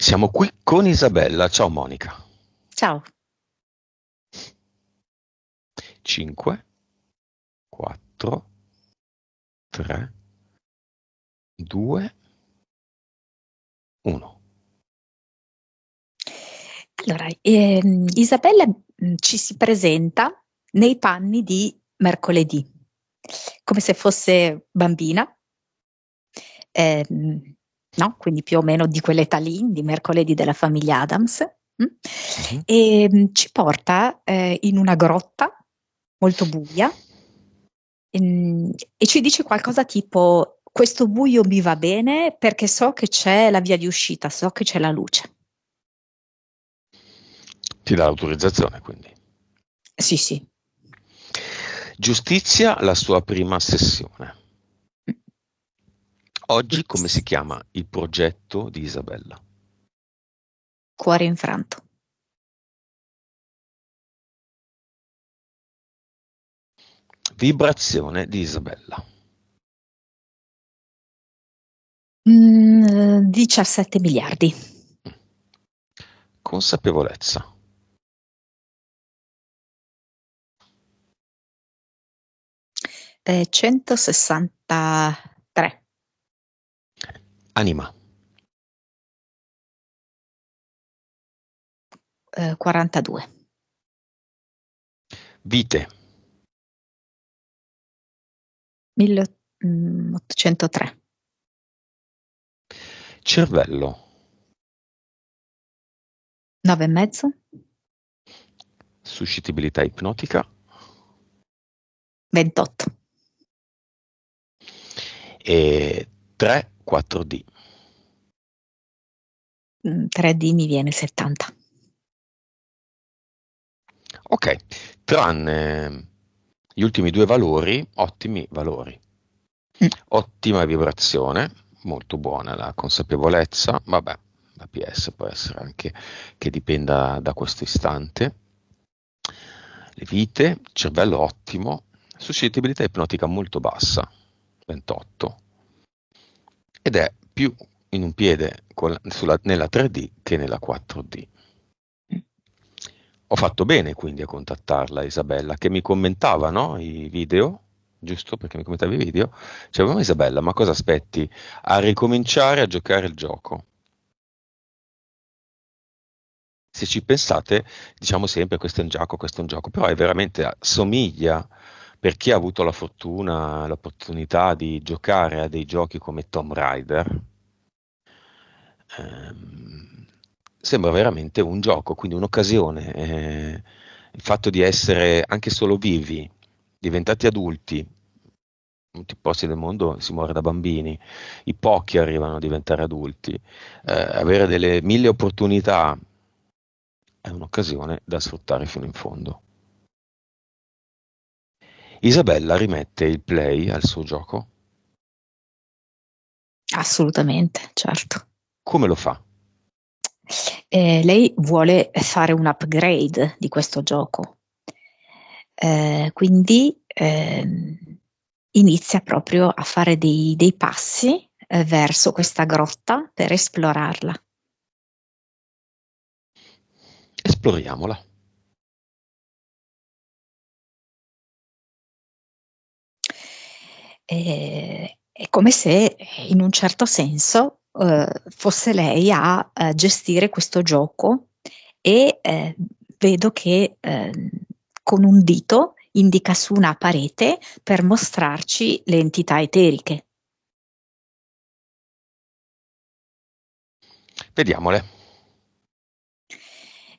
Siamo qui con Isabella. Ciao Monica. Ciao. 5, 4, 3, 2, 1. Allora, Isabella ci si presenta nei panni di mercoledì, come se fosse bambina, no? Quindi più o meno di quell'età lì, di mercoledì della famiglia Addams, Mhm. e ci porta in una grotta molto buia, e ci dice qualcosa tipo: questo buio mi va bene perché so che c'è la via di uscita, so che c'è la luce. Ti dà l'autorizzazione, quindi. Sì, sì. Giustizia, la sua prima sessione. Oggi come si Yes. chiama il progetto di Isabella? Cuore infranto. Vibrazione di Isabella. 17 miliardi. Consapevolezza. 163. Anima. 42. Vite. 1803. Cervello. 9 e mezzo. Suscettibilità ipnotica. 28. E 3, 4D. 3D mi viene 70. Ok, tranne gli ultimi due valori, ottimi valori. Mm. Ottima vibrazione, molto buona la consapevolezza, vabbè, la PS può essere anche che dipenda da questo istante. Le vite, cervello ottimo, suscettibilità ipnotica molto bassa, 28, ed è più in un piede nella 3D che nella 4D. Mm. Ho fatto bene quindi a contattarla, Isabella, che mi commentava, no, i video, giusto? Perché mi commentava i video. Dicevo, ma Isabella, ma cosa aspetti a ricominciare a giocare il gioco? Se ci pensate, diciamo sempre questo è un gioco, questo è un gioco, però è veramente somiglia per chi ha avuto la fortuna, l'opportunità di giocare a dei giochi come Tomb Raider. ehm, Sembra veramente un gioco, quindi un'occasione. Il fatto di essere anche solo vivi, diventati adulti, in tutti i posti del mondo si muore da bambini, i pochi arrivano a diventare adulti, avere delle mille opportunità è un'occasione da sfruttare fino in fondo. Isabella rimette il play al suo gioco. Assolutamente, certo. Come lo fa? Lei vuole fare un upgrade di questo gioco. Quindi inizia proprio a fare dei passi verso questa grotta per esplorarla. Esploriamola. È come se in un certo senso fosse lei a gestire questo gioco e vedo che con un dito indica su una parete per mostrarci le entità eteriche. Vediamole.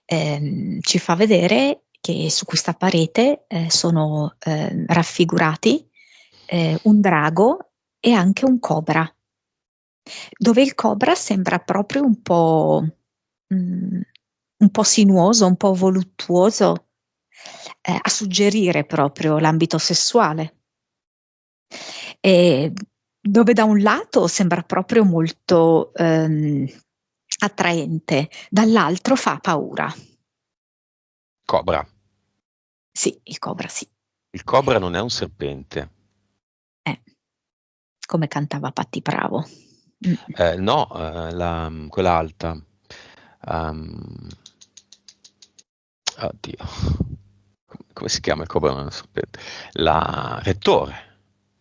Ci fa vedere che su questa parete sono raffigurati un drago e anche un cobra, dove il cobra sembra proprio un po' sinuoso, un po' voluttuoso, a suggerire proprio l'ambito sessuale. E dove da un lato sembra proprio molto attraente, dall'altro fa paura. Cobra. Sì, il cobra sì. Il cobra non è un serpente. Eh, come cantava Patti Bravo. Mm. No, quella alta. ehm, oddio, come si chiama il cobrone del serpente? La rettore.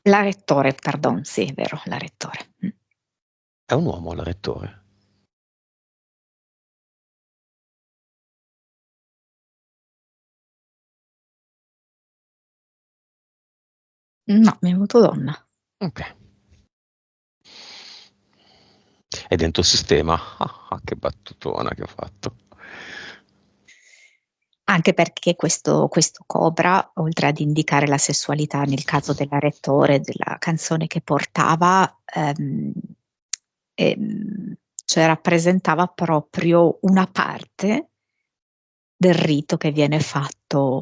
La rettore, pardon, sì, è vero, la rettore. È un uomo la rettore? No, mi è venuto donna. Ok. È dentro il sistema? Che battutona che ho fatto. Anche perché questo cobra, oltre ad indicare la sessualità nel caso della rettore, della canzone che portava, cioè rappresentava proprio una parte del rito che viene fatto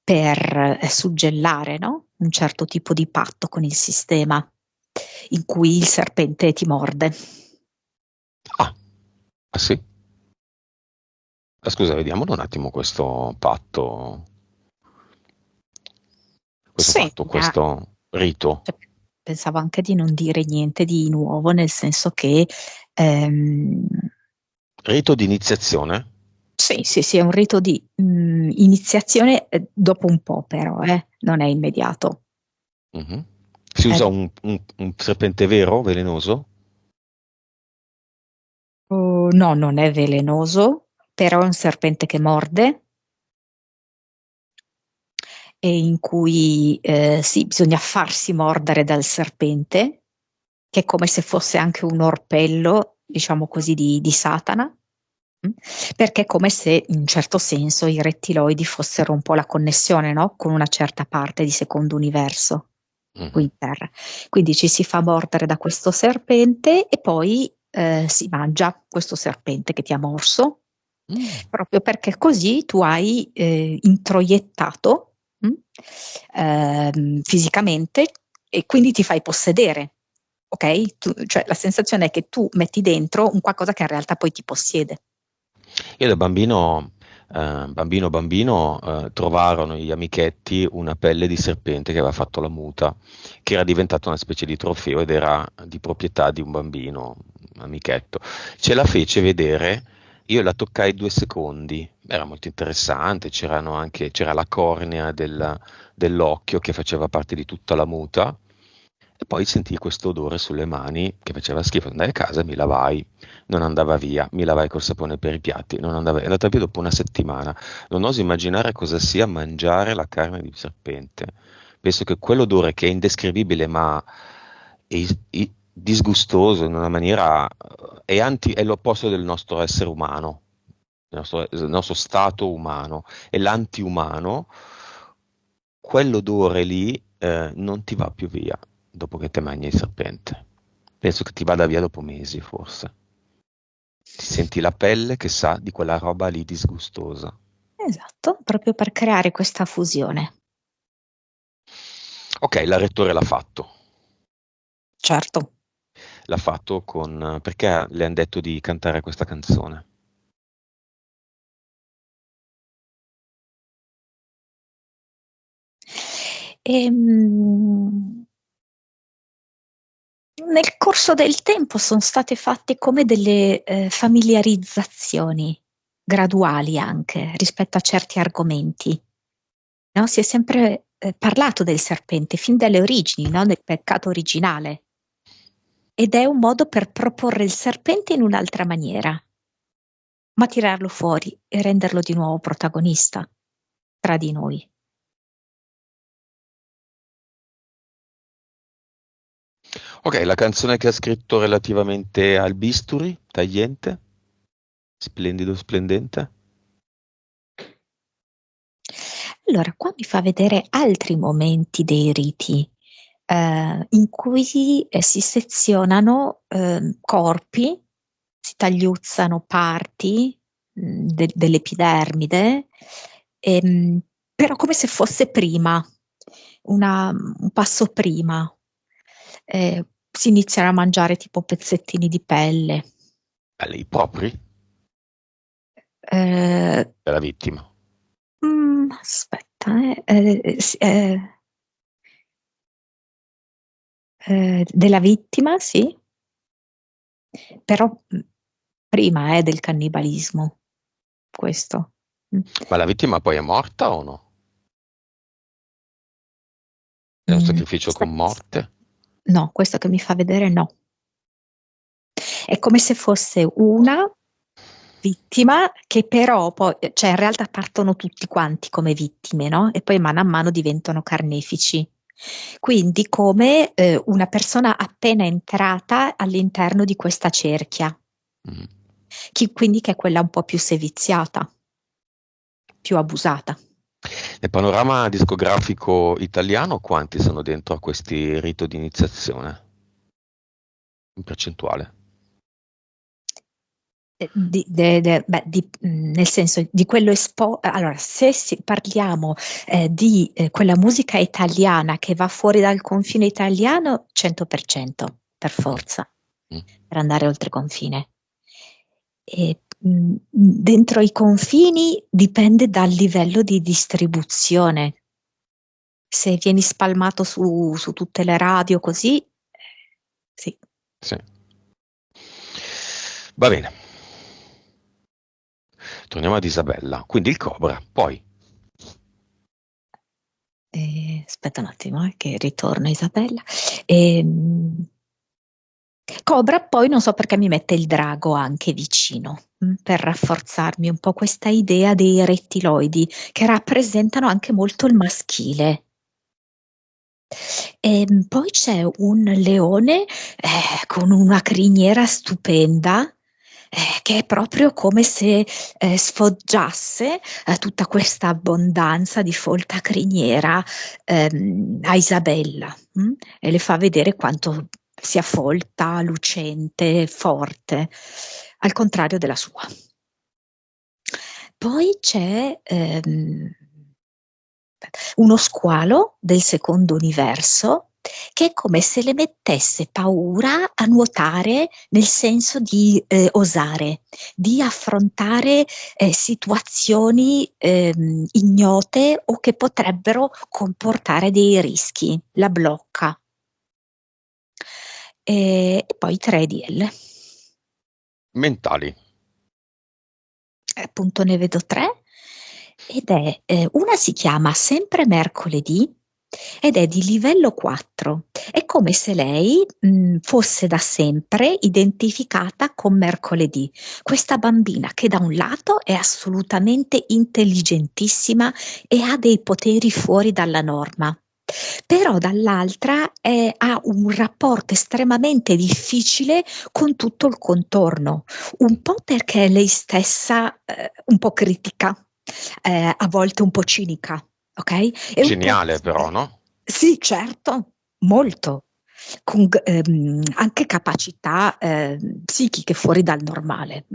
per suggellare, no? Un certo tipo di patto con il sistema in cui il serpente ti morde. Ah, ah sì? Scusa, vediamolo un attimo questo Sì, patto, questo rito. cioè, pensavo anche di non dire niente di nuovo, nel senso che ehm, Rito di iniziazione? sì, sì, sì, è un rito di iniziazione dopo un po', però, non è immediato. Mhm. Si Eh, usa un serpente vero, velenoso? no, non è velenoso, però è un serpente che morde e in cui sì, bisogna farsi mordere dal serpente, che è come se fosse anche un orpello, diciamo così, di Satana, mm? Perché è come se in un certo senso i rettiloidi fossero un po' la connessione, no? Con una certa parte di secondo universo qui Mhm. in terra. Quindi ci si fa mordere da questo serpente e poi si mangia questo serpente che ti ha morso, Mm. proprio perché così tu hai introiettato fisicamente e quindi ti fai possedere. Ok? Cioè la sensazione è che tu metti dentro un qualcosa che in realtà poi ti possiede. Io da bambino, trovarono gli amichetti una pelle di serpente che aveva fatto la muta, che era diventata una specie di trofeo ed era di proprietà di un bambino, un amichetto. Ce la fece vedere, io la toccai 2 secondi, era molto interessante, c'era la cornea dell'occhio che faceva parte di tutta la muta. E poi sentii questo odore sulle mani che faceva schifo. Andai a casa e mi lavai, non andava via. Mi lavai col sapone per i piatti, non andava via. È andata via dopo una settimana. Non oso immaginare cosa sia mangiare la carne di serpente. Penso che quell'odore che è indescrivibile ma disgustoso in una maniera è l'opposto del nostro essere umano, del nostro stato umano, è l'antiumano. Quell'odore lì non ti va più via dopo che te mangi il serpente. Penso che ti vada via dopo mesi, forse. Ti senti la pelle che sa di quella roba lì disgustosa. Esatto, proprio per creare questa fusione. Ok, la rettore l'ha fatto. Certo. L'ha fatto perché le hanno detto di cantare questa canzone. Ehm, Nel corso del tempo sono state fatte come delle familiarizzazioni graduali anche rispetto a certi argomenti. No? Si è sempre parlato del serpente fin dalle origini, no? Del peccato originale. Ed è un modo per proporre il serpente in un'altra maniera, ma tirarlo fuori e renderlo di nuovo protagonista tra di noi. Ok, la canzone che ha scritto relativamente al bisturi, tagliente, splendido, splendente. Allora, qua mi fa vedere altri momenti dei riti in cui si sezionano corpi, si tagliuzzano parti dell'epidermide, ehm, però come se fosse prima, un passo prima. Si iniziano a mangiare tipo pezzettini di pelle. A lei propri Eh, della vittima. aspetta, della vittima, sì, però prima del cannibalismo, questo. Ma la vittima poi è morta o no? È un Mm, sacrificio con morte? no, questo che mi fa vedere no. È come se fosse una vittima che però poi, cioè in realtà partono tutti quanti come vittime, no? E poi mano a mano diventano carnefici. Quindi come una persona appena entrata all'interno di questa cerchia, Mm. quindi che è quella un po' più seviziata, più abusata. Nel panorama discografico italiano, quanti sono dentro a questi rito di iniziazione? In percentuale? Nel senso di quello allora, se parliamo di quella musica italiana che va fuori dal confine italiano, 100%, per Mm. forza, Mm. per andare oltre confine. E, dentro i confini dipende dal livello di distribuzione. Se vieni spalmato su tutte le radio così, sì. Sì. Va bene. Torniamo ad Isabella. Quindi il Cobra, poi. Aspetta un attimo, che ritorna Isabella. Ehm, Cobra poi non so perché mi mette il drago anche vicino, per rafforzarmi un po' questa idea dei rettiloidi che rappresentano anche molto il maschile. Poi c'è un leone con una criniera stupenda, che è proprio come se sfoggiasse tutta questa abbondanza di folta criniera a Isabella, e le fa vedere quanto sia folta, lucente, forte, al contrario della sua. Poi c'è uno squalo del secondo universo che è come se le mettesse paura a nuotare, nel senso di osare, di affrontare situazioni ignote o che potrebbero comportare dei rischi. La blocca. E poi 3DL. Mentali. Appunto ne vedo tre ed è una si chiama Sempre mercoledì ed è di livello 4. È come se lei fosse da sempre identificata con mercoledì, questa bambina che da un lato è assolutamente intelligentissima e ha dei poteri fuori dalla norma. Però dall'altra ha un rapporto estremamente difficile con tutto il contorno, un po' perché è lei stessa un po' critica, a volte un po' cinica, ok? E un po' Geniale però, no? sì, certo, molto, con anche capacità psichiche fuori dal normale.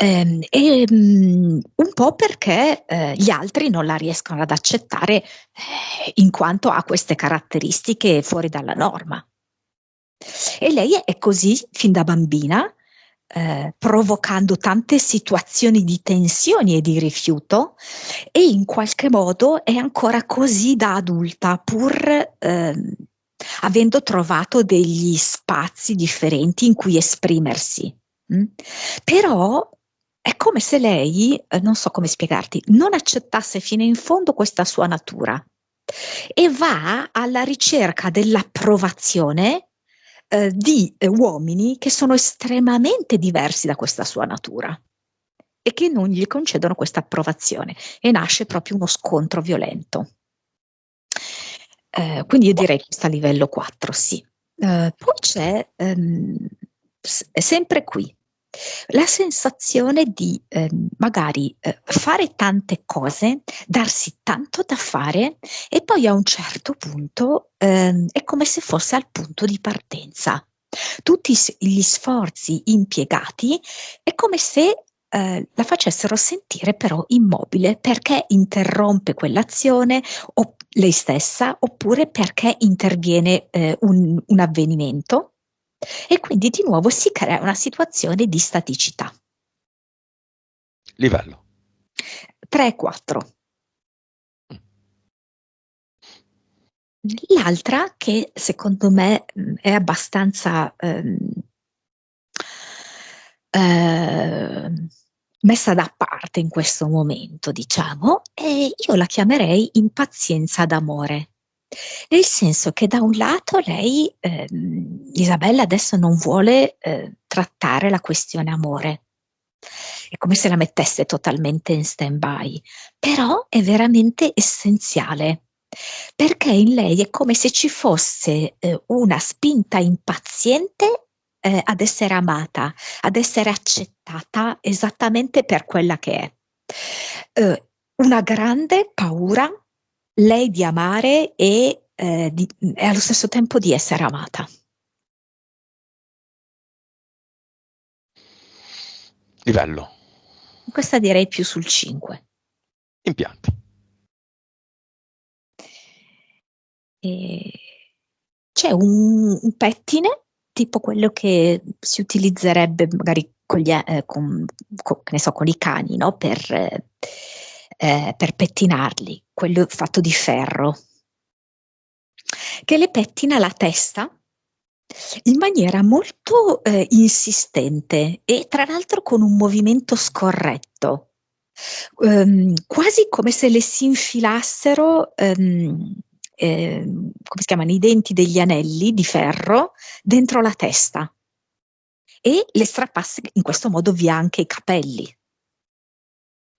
Un po' perché gli altri non la riescono ad accettare in quanto ha queste caratteristiche fuori dalla norma. E lei è così fin da bambina, provocando tante situazioni di tensioni e di rifiuto, e in qualche modo è ancora così da adulta, pur avendo trovato degli spazi differenti in cui esprimersi. Mm? Però è come se lei, non so come spiegarti, non accettasse fino in fondo questa sua natura e va alla ricerca dell'approvazione di uomini che sono estremamente diversi da questa sua natura e che non gli concedono questa approvazione e nasce proprio uno scontro violento. Quindi io direi questo a livello 4, sì. Poi c'è sempre qui la sensazione di magari fare tante cose, darsi tanto da fare e poi a un certo punto è come se fosse al punto di partenza. Tutti gli sforzi impiegati è come se la facessero sentire però immobile perché interrompe quell'azione o lei stessa oppure perché interviene un avvenimento e quindi di nuovo si crea una situazione di staticità. Livello. 3 e 4. L'altra che secondo me è abbastanza messa da parte in questo momento, diciamo, e io la chiamerei impazienza d'amore. Nel senso che da un lato lei, Isabella adesso non vuole trattare la questione amore, è come se la mettesse totalmente in stand-by, però è veramente essenziale, perché in lei è come se ci fosse una spinta impaziente ad essere amata, ad essere accettata esattamente per quella che è. Una grande paura, lei di amare e allo stesso tempo di essere amata. Livello. Questa direi più sul 5. Impianti. E c'è un pettine, tipo quello che si utilizzerebbe magari con che ne so, con i cani, no? Per pettinarli, quello fatto di ferro, che le pettina la testa in maniera molto insistente e tra l'altro con un movimento scorretto, quasi come se le si infilassero, come si chiamano, i denti degli anelli di ferro dentro la testa e le strappasse in questo modo via anche i capelli.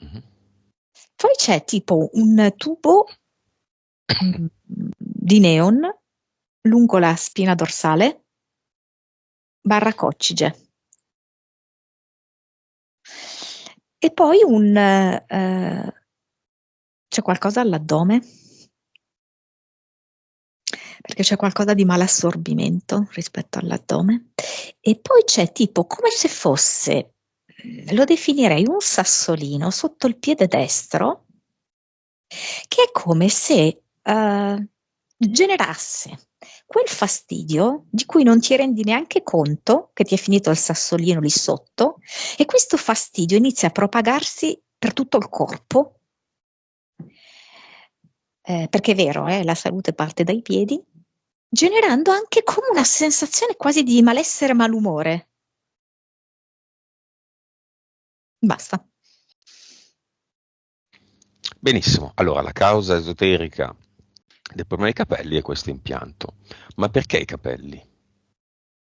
Mhm. Poi c'è tipo un tubo di neon lungo la spina dorsale barra coccige. E poi c'è qualcosa all'addome? Perché c'è qualcosa di malassorbimento rispetto all'addome. E poi c'è tipo come se fosse, lo definirei un sassolino sotto il piede destro, che è come se generasse quel fastidio di cui non ti rendi neanche conto che ti è finito il sassolino lì sotto, e questo fastidio inizia a propagarsi per tutto il corpo, perché è vero, la salute parte dai piedi, generando anche come una sensazione quasi di malessere, malumore. Basta. Benissimo, allora la causa esoterica del problema dei capelli è questo impianto. Ma perché i capelli?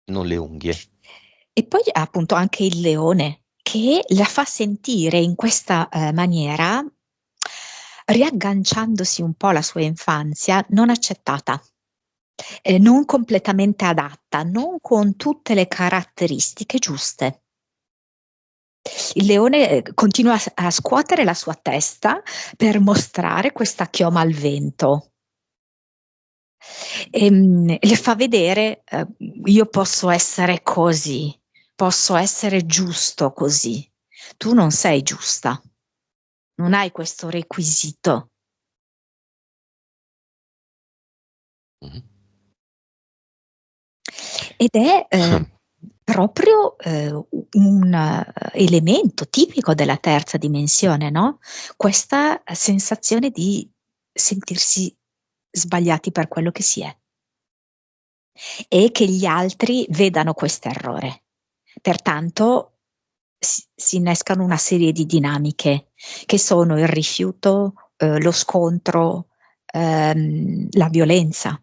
Non le unghie? E poi appunto anche il leone, che la fa sentire in questa maniera, riagganciandosi un po' alla sua infanzia, non accettata, non completamente adatta, non con tutte le caratteristiche giuste. Il leone continua a scuotere la sua testa per mostrare questa chioma al vento. Le fa vedere, io posso essere così, posso essere giusto così. Tu non sei giusta, non hai questo requisito. Mhm. Ed è proprio un elemento tipico della terza dimensione, no? Questa sensazione di sentirsi sbagliati per quello che si è e che gli altri vedano questo errore. Pertanto si innescano una serie di dinamiche che sono il rifiuto, lo scontro, la violenza.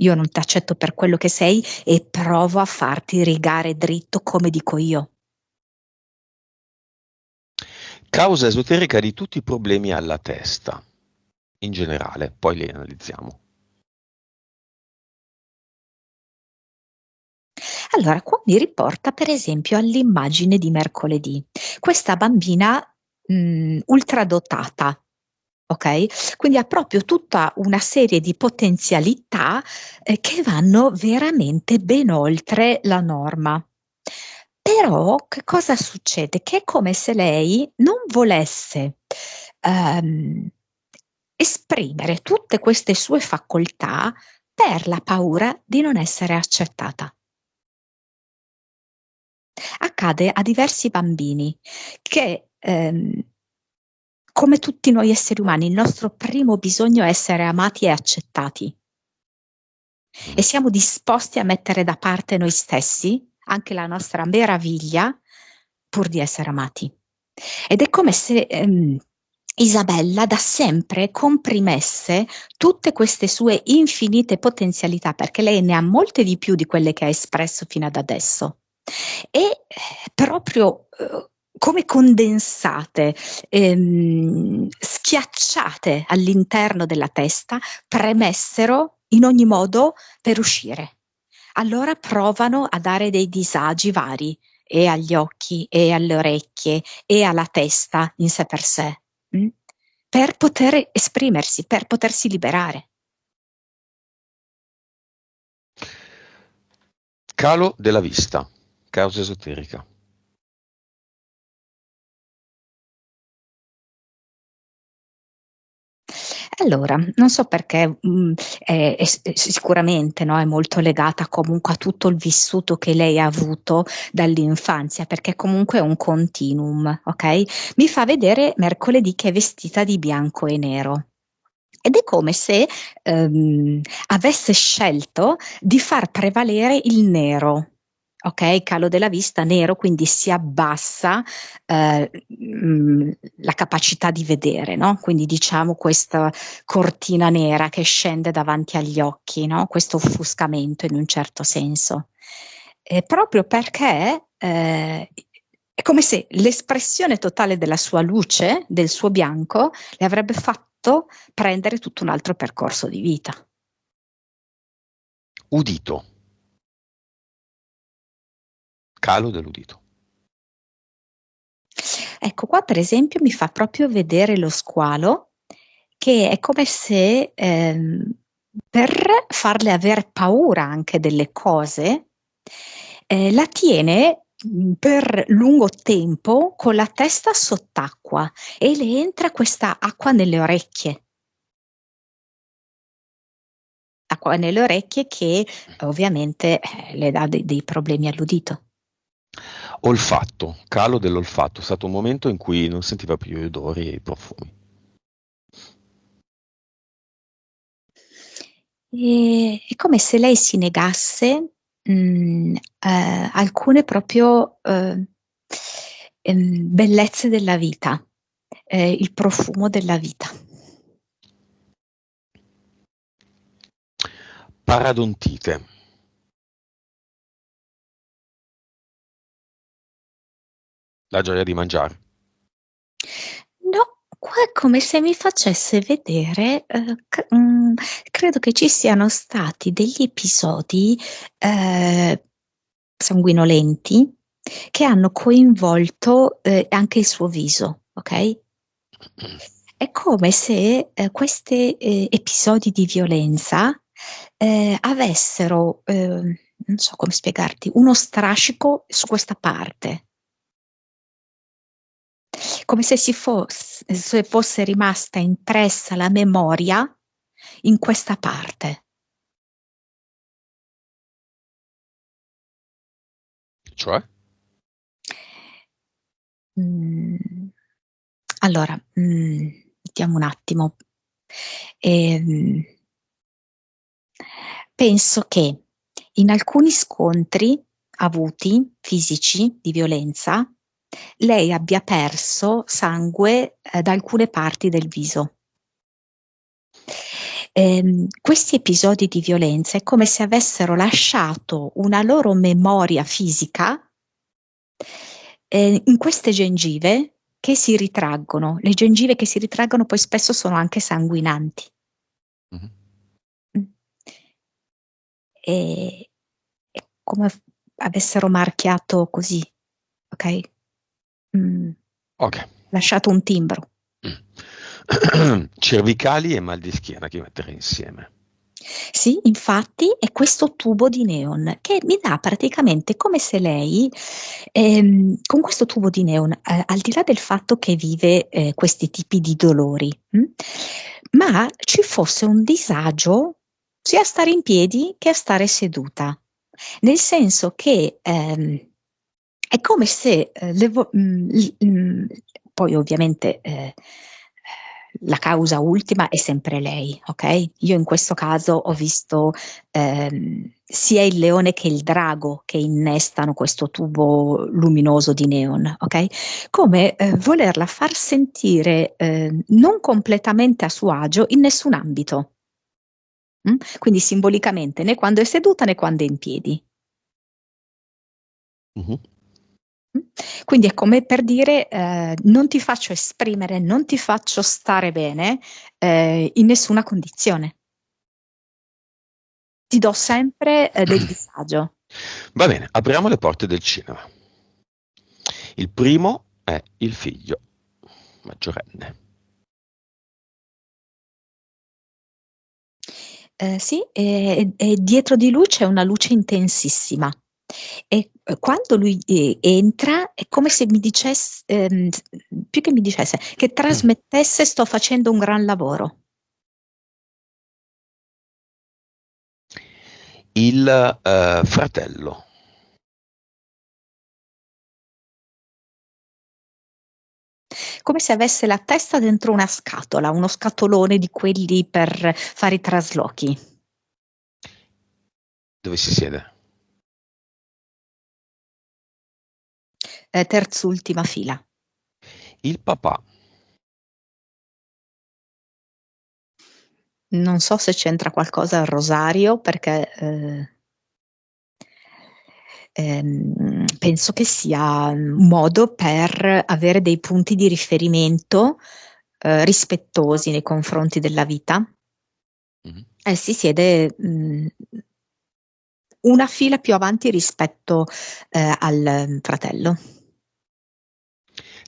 Io non ti accetto per quello che sei e provo a farti rigare dritto come dico io. Causa esoterica di tutti i problemi alla testa, in generale, poi li analizziamo. Allora, qua mi riporta per esempio all'immagine di mercoledì. Questa bambina ultradotata, ok? Quindi ha proprio tutta una serie di potenzialità che vanno veramente ben oltre la norma. Però che cosa succede? Che è come se lei non volesse ehm, esprimere tutte queste sue facoltà per la paura di non essere accettata. Accade a diversi bambini che, come tutti noi esseri umani, il nostro primo bisogno è essere amati e accettati. E Mhm. siamo disposti a mettere da parte noi stessi, anche la nostra meraviglia, pur di essere amati. Ed è come se Isabella da sempre comprimesse tutte queste sue infinite potenzialità, perché lei ne ha molte di più di quelle che ha espresso fino ad adesso. E proprio come condensate, schiacciate all'interno della testa, premessero in ogni modo per uscire. Allora provano a dare dei disagi vari, e agli occhi, e alle orecchie, e alla testa in sé per sé, per poter esprimersi, per potersi liberare. Calo della vista, causa esoterica. Allora, non so perché, è sicuramente, no, è molto legata comunque a tutto il vissuto che lei ha avuto dall'infanzia, perché comunque è un continuum, ok? Mi fa vedere mercoledì che è vestita di bianco e nero. Ed è come se avesse scelto di far prevalere il nero. Ok, calo della vista, nero, quindi si abbassa la capacità di vedere, no? Quindi diciamo questa cortina nera che scende davanti agli occhi, no? Questo offuscamento in un certo senso. Proprio perché è come se l'espressione totale della sua luce, del suo bianco, le avrebbe fatto prendere tutto un altro percorso di vita. Udito, calo dell'udito. Ecco, qua per esempio mi fa proprio vedere lo squalo, che è come se per farle aver paura anche delle cose, la tiene per lungo tempo con la testa sott'acqua e le entra questa acqua nelle orecchie. Acqua nelle orecchie che ovviamente le dà dei problemi all'udito. Olfatto, calo dell'olfatto, è stato un momento in cui non sentiva più gli odori e i profumi. È come se lei si negasse alcune proprio bellezze della vita, il profumo della vita. Paradontite, la gioia di mangiare. No, qua è come se mi facesse vedere, credo che ci siano stati degli episodi sanguinolenti che hanno coinvolto anche il suo viso, ok? È come se questi episodi di violenza avessero, non so come spiegarti, uno strascico su questa parte, come se fosse rimasta impressa la memoria in questa parte. Cioè? Mm, allora, vediamo un attimo. Ehm, Penso che in alcuni scontri avuti fisici di violenza, lei abbia perso sangue da alcune parti del viso. Questi episodi di violenza è come se avessero lasciato una loro memoria fisica in queste gengive che si ritraggono. Le gengive che si ritraggono poi spesso sono anche sanguinanti. Mhm. Mm. E, è come avessero marchiato così, ok? Mm, Ok. lasciato un timbro. Cervicali e mal di schiena che mettere insieme. Sì, infatti è questo tubo di neon che mi dà praticamente come se lei, con questo tubo di neon, al di là del fatto che vive questi tipi di dolori, ma ci fosse un disagio sia a stare in piedi che a stare seduta, nel senso che è come se poi ovviamente la causa ultima è sempre lei, ok? Io in questo caso ho visto sia il leone che il drago che innestano questo tubo luminoso di neon, ok? Come volerla far sentire non completamente a suo agio in nessun ambito. Quindi simbolicamente né quando è seduta né quando è in piedi. Mhm. Quindi è come per dire non ti faccio esprimere, non ti faccio stare bene in nessuna condizione. Ti do sempre del disagio. Va bene, apriamo le porte del cinema. Il primo è il figlio maggiorenne. Sì, e dietro di lui c'è una luce intensissima. E quando lui entra è come se mi dicesse, più che mi dicesse, che trasmettesse sto facendo un gran lavoro. Il fratello. Come se avesse la testa dentro una scatola, uno scatolone di quelli per fare i traslochi. Dove si siede? Terz'ultima fila. Il papà. Non so se c'entra qualcosa il rosario, perché penso che sia un modo per avere dei punti di riferimento rispettosi nei confronti della vita. Mhm. E si siede una fila più avanti rispetto al fratello.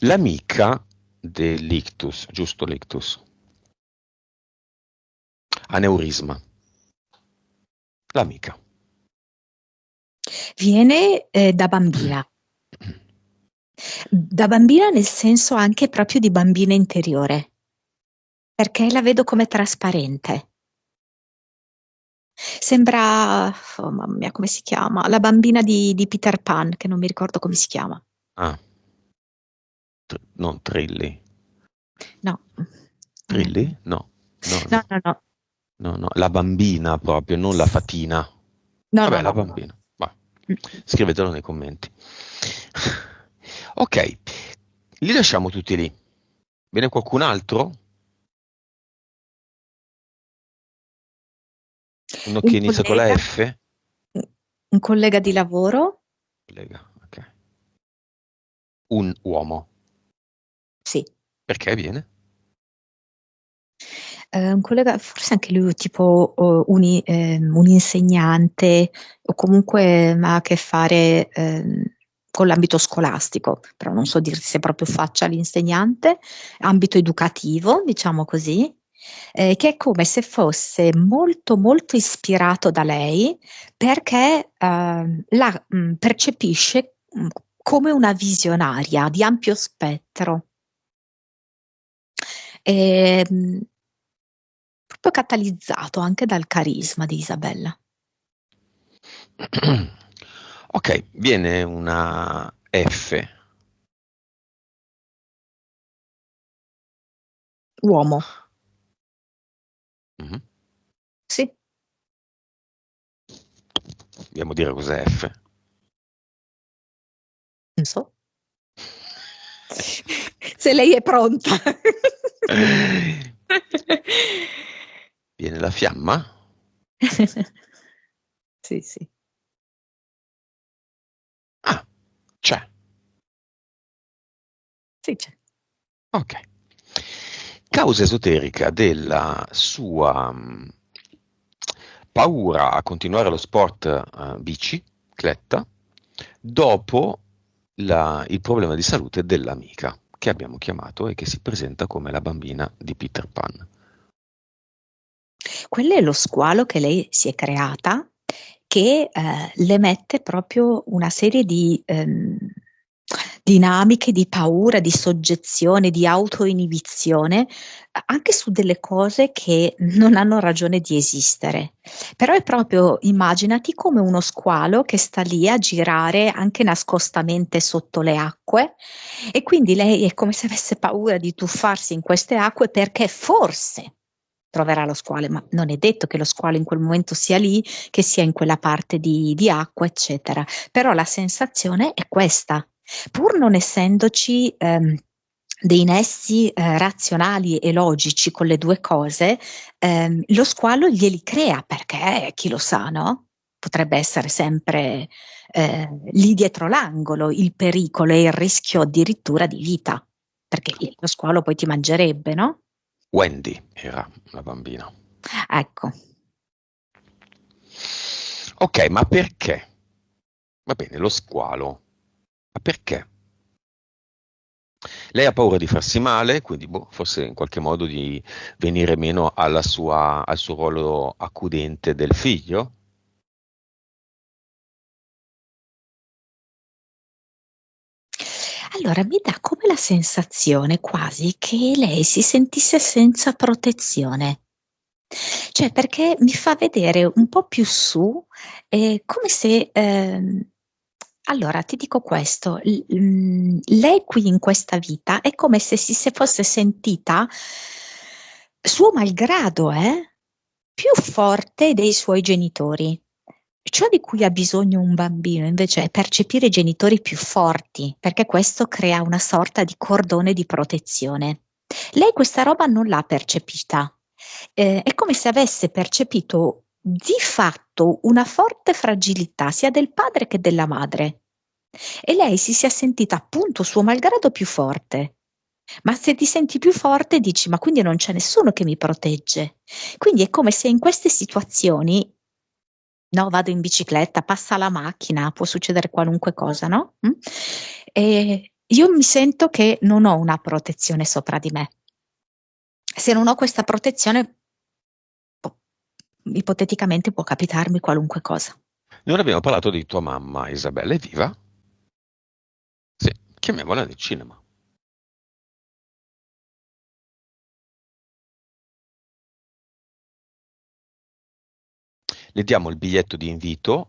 L'amica dell'ictus, giusto l'ictus? Aneurisma. L'amica. Viene da bambina. Da bambina nel senso anche proprio di bambina interiore, perché la vedo come trasparente. Sembra, oh mamma mia, come si chiama? La bambina di Peter Pan, che non mi ricordo come si chiama. Ah, non Trilli. No. Trilli? No, no, No, no, no, no. no, no, la bambina proprio, non la fatina. No, no, Vabbè, la no. bambina. Va. Mm. Scrivetelo nei commenti. Ok, li lasciamo tutti lì. Viene qualcun altro? Uno Un che inizia con la collega, F? un collega di lavoro? Collega, ok. Un uomo. Sì. Perché viene? Un collega, forse anche lui tipo un insegnante o comunque ha a che fare con l'ambito scolastico, però non so dirti se proprio faccia l'insegnante, ambito educativo, diciamo così, che è come se fosse molto molto ispirato da lei perché la percepisce come una visionaria di ampio spettro. E, proprio catalizzato anche dal carisma di Isabella. Ok, viene una F. Uomo, Mhm. sì, Dobbiamo dire cos'è F. non so. Se lei è pronta. Viene la fiamma? Sì, sì. Ah, c'è. Sì, c'è. Ok. Causa esoterica della sua paura a continuare lo sport bicicletta dopo il problema di salute dell'amica che abbiamo chiamato e che si presenta come la bambina di Peter Pan. Quello è lo squalo che lei si è creata, che le mette proprio una serie di dinamiche di paura, di soggezione, di autoinibizione, anche su delle cose che non hanno ragione di esistere. Però è proprio, immaginati come uno squalo che sta lì a girare anche nascostamente sotto le acque e quindi lei è come se avesse paura di tuffarsi in queste acque perché forse troverà lo squalo, ma non è detto che lo squalo in quel momento sia lì, che sia in quella parte di acqua, eccetera. Però la sensazione è questa, pur non essendoci dei nessi razionali e logici con le due cose, lo squalo glieli crea, perché chi lo sa, no? Potrebbe essere sempre lì dietro l'angolo il pericolo e il rischio addirittura di vita, perché lo squalo poi ti mangerebbe, no? Wendy era la bambina. Ecco. Ok, ma perché? Va bene, lo squalo. Ma perché? Lei ha paura di farsi male, quindi forse in qualche modo di venire meno al suo ruolo accudente del figlio? Allora mi dà come la sensazione quasi che lei si sentisse senza protezione. Cioè, perché mi fa vedere un po' più su, come se, allora ti dico questo, lei qui in questa vita è come se si fosse sentita, suo malgrado, più forte dei suoi genitori. Ciò di cui ha bisogno un bambino invece è percepire i genitori più forti, perché questo crea una sorta di cordone di protezione. Lei questa roba non l'ha percepita. È come se avesse percepito di fatto una forte fragilità sia del padre che della madre. E lei si sia sentita appunto suo malgrado più forte. Ma se ti senti più forte dici: "Ma quindi non c'è nessuno che mi protegge". Quindi è come se in queste situazioni, no, vado in bicicletta, passa la macchina, può succedere qualunque cosa, no, io mi sento che non ho una protezione sopra di me. Se non ho questa protezione, po ipoteticamente può capitarmi qualunque cosa. Non abbiamo parlato di tua mamma, Isabella, è viva? Sì, chiamiamola nel cinema. Le diamo il biglietto di invito,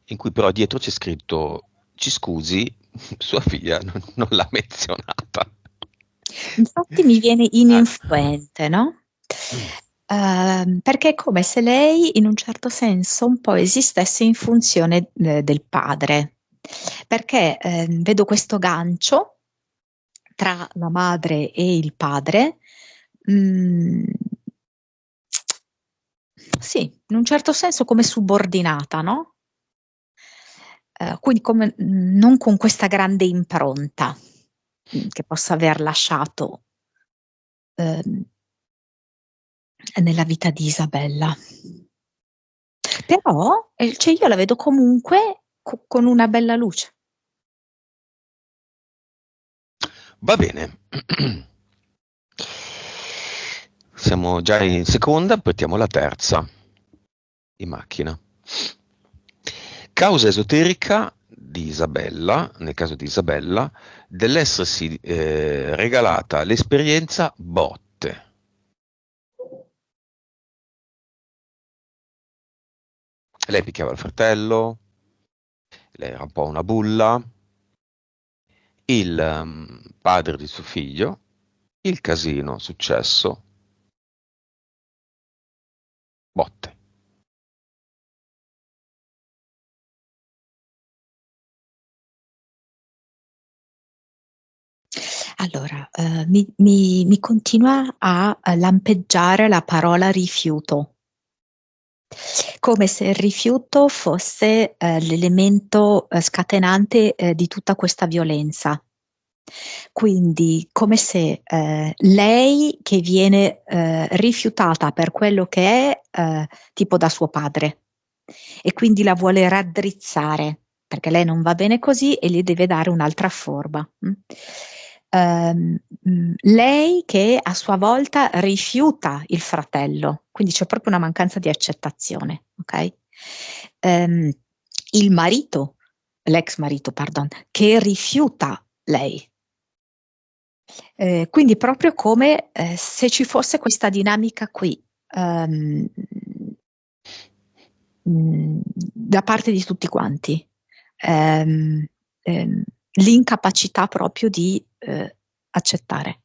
in cui però dietro c'è scritto: ci scusi, sua figlia non l'ha menzionata. Infatti mi viene Ah. ininfluente, no, perché è come se lei in un certo senso un po' esistesse in funzione, del padre. Perché, vedo questo gancio tra la madre e il padre, mhmm, sì, in un certo senso come subordinata, no, quindi come non con questa grande impronta, che possa aver lasciato, ehm, nella vita di Isabella. Però, cioè io la vedo comunque con una bella luce. Va bene. Siamo già in seconda, partiamo la terza in macchina. Causa esoterica di Isabella, nel caso di Isabella, dell'essersi regalata l'esperienza botte. Lei picchiava il fratello, lei era un po' una bulla, il padre di suo figlio, il casino successo, botte. Allora, mi continua a lampeggiare la parola rifiuto, come se il rifiuto fosse, l'elemento, scatenante, di tutta questa violenza. Quindi come se, lei che viene, rifiutata per quello che è, tipo da suo padre, e quindi la vuole raddrizzare, perché lei non va bene così e gli deve dare un'altra forma, lei che a sua volta rifiuta il fratello, quindi c'è proprio una mancanza di accettazione, okay? Ehm, il marito, l'ex marito pardon, che rifiuta lei. Quindi proprio come, se ci fosse questa dinamica qui, da parte di tutti quanti. Ehm, ehm, L'incapacità proprio di, accettare.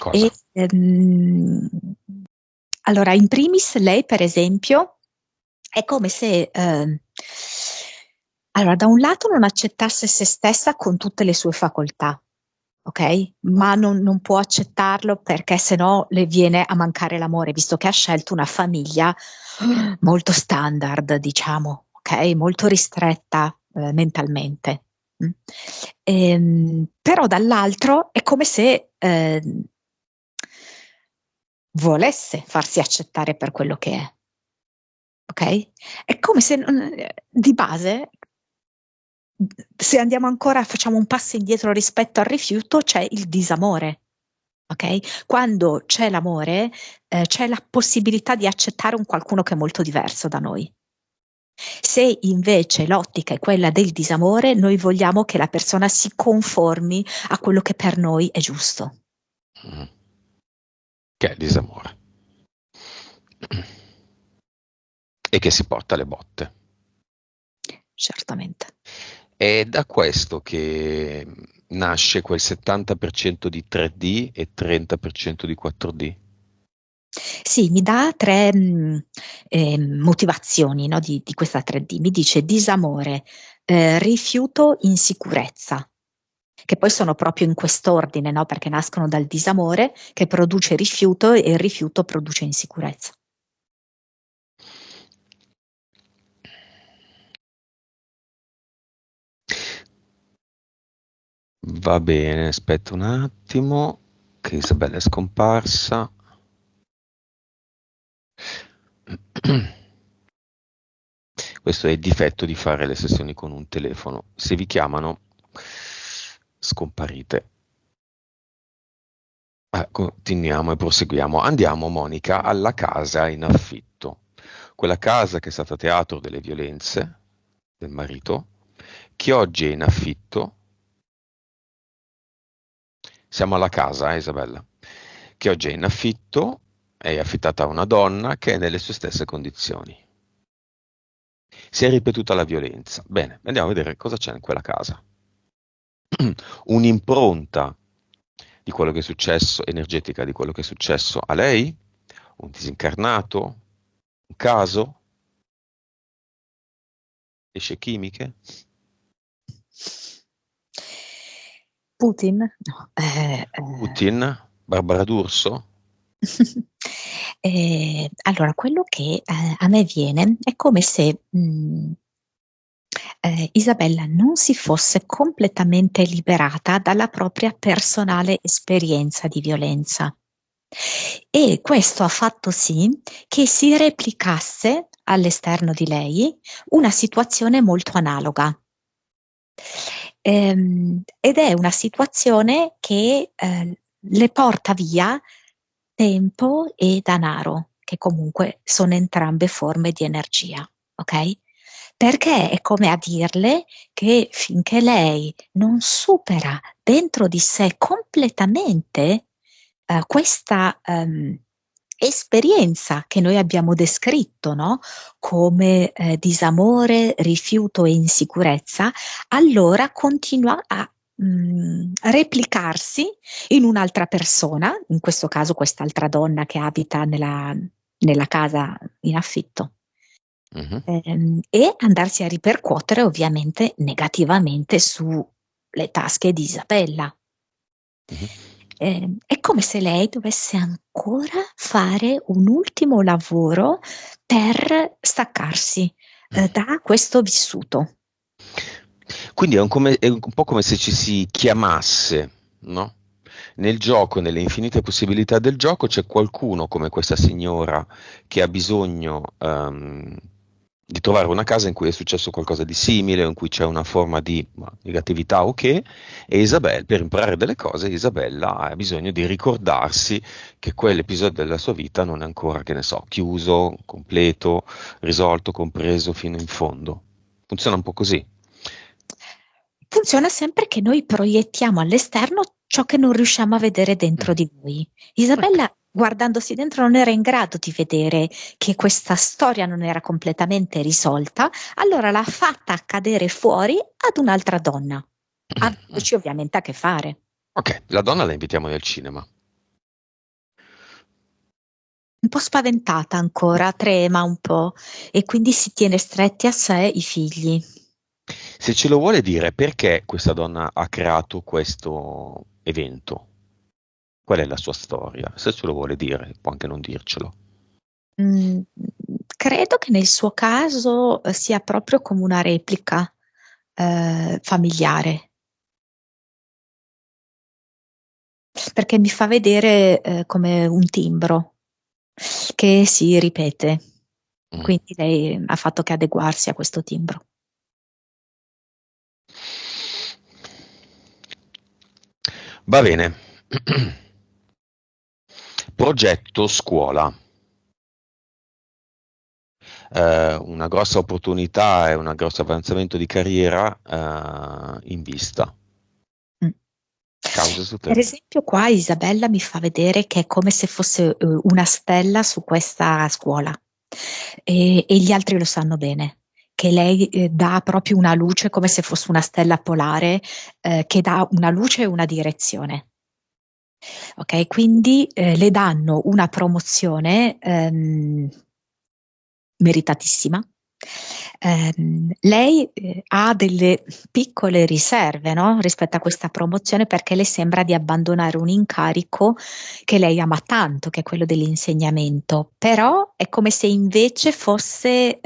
Cosa? E, allora, in primis, lei, per esempio, è come se, allora, da un lato non accettasse se stessa con tutte le sue facoltà, ok? Ma non può accettarlo perché sennò le viene a mancare l'amore, visto che ha scelto una famiglia molto standard, diciamo, ok? Molto ristretta, mentalmente. Mm. Però dall'altro è come se volesse farsi accettare per quello che è, ok? È come se di base, se andiamo ancora, facciamo un passo indietro rispetto al rifiuto, c'è il disamore. Ok? Quando c'è l'amore, c'è la possibilità di accettare un qualcuno che è molto diverso da noi. Se invece l'ottica è quella del disamore, noi vogliamo che la persona si conformi a quello che per noi è giusto. Mm. Che è disamore. E che si porta le botte. Certamente. È da questo che nasce quel 70% di 3D e 30% di 4D. Sì, mi dà tre motivazioni, no, di questa 3D. Mi dice disamore, rifiuto, insicurezza, che poi sono proprio in quest'ordine, no, perché nascono dal disamore che produce rifiuto e il rifiuto produce insicurezza. Va bene, aspetta un attimo, che Isabella è scomparsa. Questo è il difetto di fare le sessioni con un telefono. Se vi chiamano, scomparite. Continuiamo e proseguiamo. Andiamo, Monica, alla casa in affitto. Quella casa che è stata teatro delle violenze del marito, che oggi è in affitto. Siamo alla casa, Isabella, che oggi è in affitto, è affittata a una donna che è nelle sue stesse condizioni. Si è ripetuta la violenza. Bene, andiamo a vedere cosa c'è in quella casa. Un'impronta di quello che è successo, energetica di quello che è successo a lei, un disincarnato, un caso, esce chimiche. Putin? No. Putin, Barbara D'Urso. Allora, quello che a me viene è come se Isabella non si fosse completamente liberata dalla propria personale esperienza di violenza. E questo ha fatto sì che si replicasse all'esterno di lei una situazione molto analoga. Ed è una situazione che le porta via tempo e danaro, che comunque sono entrambe forme di energia, ok? Perché è come a dirle che finché lei non supera dentro di sé completamente questa esperienza che noi abbiamo descritto, no? Come disamore, rifiuto e insicurezza, allora continua a replicarsi in un'altra persona, in questo caso quest'altra donna che abita nella casa in affitto, Mhm, e andarsi a ripercuotere ovviamente negativamente sulle tasche di Isabella. mhm. È come se lei dovesse ancora fare un ultimo lavoro per staccarsi da questo vissuto. Quindi è un po' come se ci si chiamasse, no? Nel gioco, nelle infinite possibilità del gioco, c'è qualcuno come questa signora che ha bisogno di trovare una casa in cui è successo qualcosa di simile, in cui c'è una forma di negatività o che, e Isabella, per imparare delle cose, Isabella ha bisogno di ricordarsi che quell'episodio della sua vita non è ancora, che ne so, chiuso, completo, risolto, compreso fino in fondo. Funziona un po' così. Funziona sempre che noi proiettiamo all'esterno ciò che non riusciamo a vedere dentro Mm. di noi. Ok. Isabella, guardandosi dentro, non era in grado di vedere che questa storia non era completamente risolta, allora l'ha fatta accadere fuori ad un'altra donna, avendoci ovviamente a che fare. Ok, la donna la invitiamo nel cinema. un po' spaventata ancora, trema un po' e quindi si tiene stretti a sé i figli. Se ce lo vuole dire, perché questa donna ha creato questo evento? Qual è la sua storia? Se ce lo vuole dire, può anche non dircelo. Mm, credo che nel suo caso sia proprio come una replica familiare, perché mi fa vedere come un timbro che si ripete. Mm. Quindi lei ha fatto che adeguarsi a questo timbro. Va bene. Progetto scuola. Una grossa opportunità e un grosso avanzamento di carriera in vista. Mm. Cause su Per te. esempio, qua Isabella mi fa vedere che è come se fosse una stella su questa scuola e gli altri lo sanno bene, che lei dà proprio una luce come se fosse una stella polare che dà una luce e una direzione. Ok, quindi le danno una promozione meritatissima. Lei ha delle piccole riserve, no, rispetto a questa promozione perché le sembra di abbandonare un incarico che lei ama tanto, che è quello dell'insegnamento, però è come se invece fosse